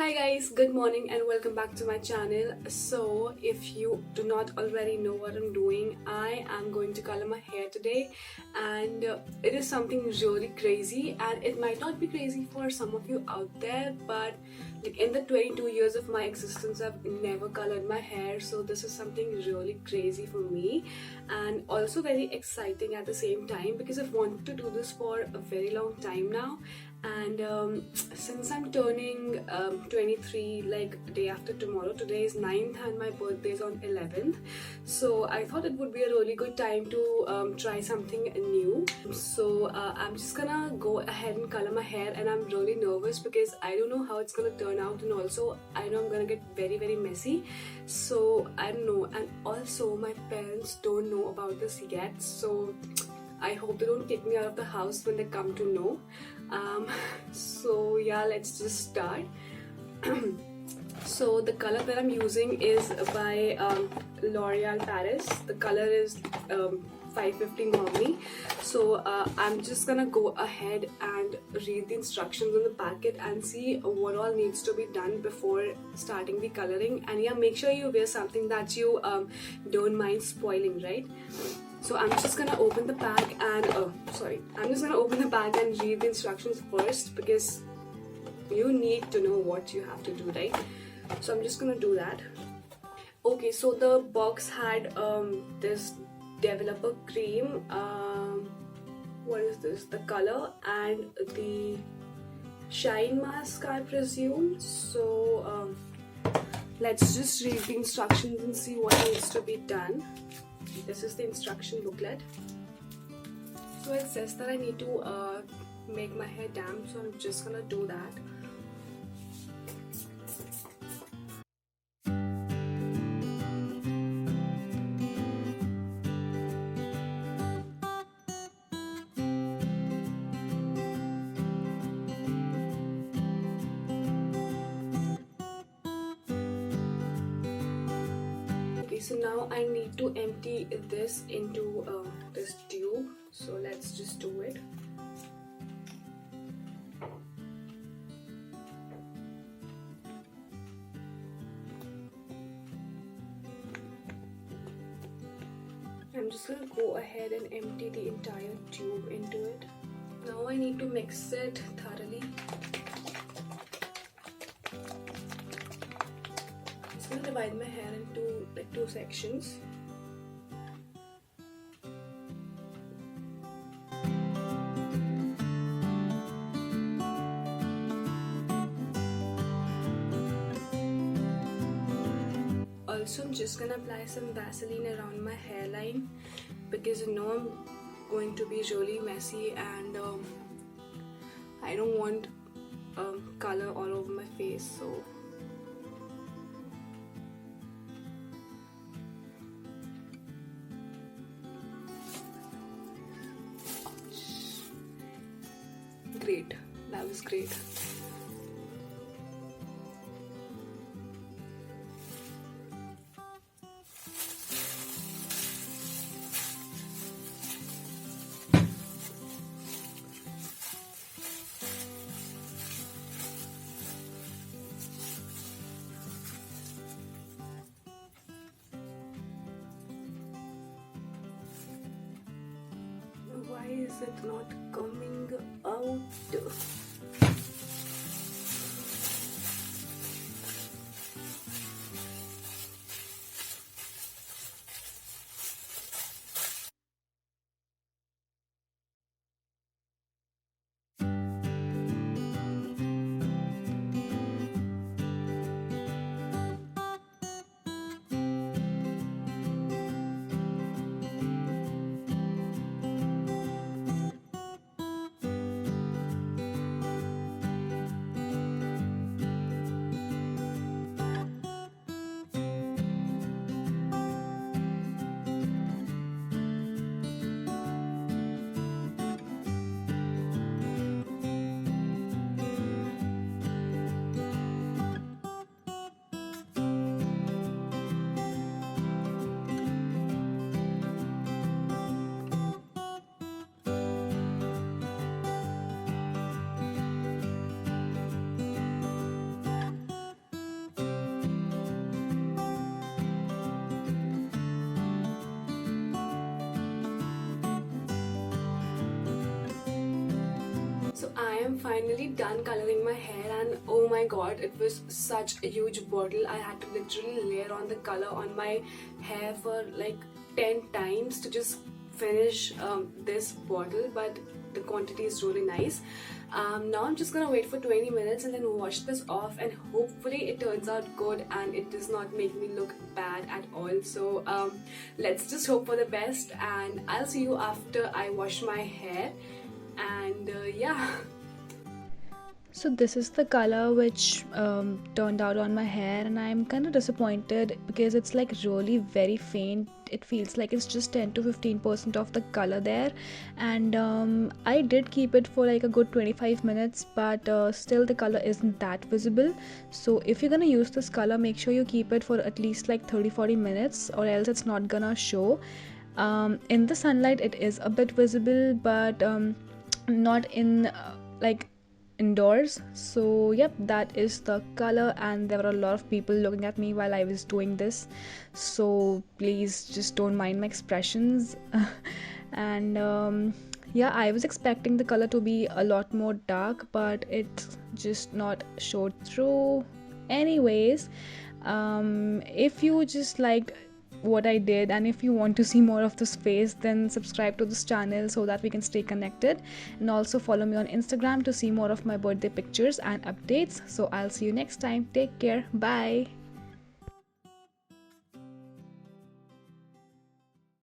Hi guys, good morning and welcome back to my channel. So if you do not already know what I'm doing, I am going to color my hair today, and it is something really crazy, and it might not be crazy for some of you out there, but like in the 22 years of my existence I've never colored my hair, so this is something really crazy for me and also very exciting at the same time because I've wanted to do this for a very long time now. And since I'm turning 23 like day after tomorrow, today is 9th and my birthday is on 11th, so I thought it would be a really good time to try something new. So I'm just gonna go ahead and color my hair, and I'm really nervous because I don't know how it's gonna turn out, and also I know I'm gonna get very messy, so I don't know. And also my parents don't know about this yet, so I hope they don't kick me out of the house when they come to know. So yeah, let's just start. So the color that I'm using is by L'Oreal Paris. The color is 550 Mahogany. So I'm just gonna go ahead and read the instructions on the packet and see what all needs to be done before starting the coloring. And yeah, make sure you wear something that you don't mind spoiling, right? So I'm just gonna open the bag and I'm just gonna open the bag and read the instructions first because you need to know what you have to do, right? So I'm just gonna do that. Okay, so the box had this developer cream, what is this, the color, and the shine mask, I presume. So let's just read the instructions and see what needs to be done. This is the instruction booklet. So it says that I need to make my hair damp, so I'm just gonna do that. Okay, so now I need to empty this into this tube, so let's just do it. I'm just gonna go ahead and empty the entire tube into it. Now I need to mix it thoroughly. I'm just gonna divide my hair into like two sections. Also, I'm just gonna apply some Vaseline around my hairline because you know I'm going to be really messy, and I don't want color all over my face, so great, that was great. Why is it not coming out? am finally done coloring my hair, and oh my god, it was such a huge bottle. I had to literally layer on the color on my hair for like 10 times to just finish this bottle, but the quantity is really nice. Now I'm just gonna wait for 20 minutes and then wash this off, and hopefully it turns out good and it does not make me look bad at all. So let's just hope for the best, and I'll see you after I wash my hair. And yeah. So this is the color which turned out on my hair, and I'm kind of disappointed because it's like really very faint. It feels like it's just 10 to 15% of the color there, and I did keep it for like a good 25 minutes, but still the color isn't that visible. So if you're gonna use this color, make sure you keep it for at least like 30-40 minutes, or else it's not gonna show. In the sunlight it is a bit visible, but not in like indoors. So yep, that is the color, and there were a lot of people looking at me while I was doing this, so please just don't mind my expressions. And yeah, I was expecting the color to be a lot more dark, but it's just not showed through. Anyways, if you just liked what I did, and if you want to see more of this face, then subscribe to this channel so that we can stay connected, and also follow me on Instagram to see more of my birthday pictures and updates. So I'll see you next time. Take care. Bye.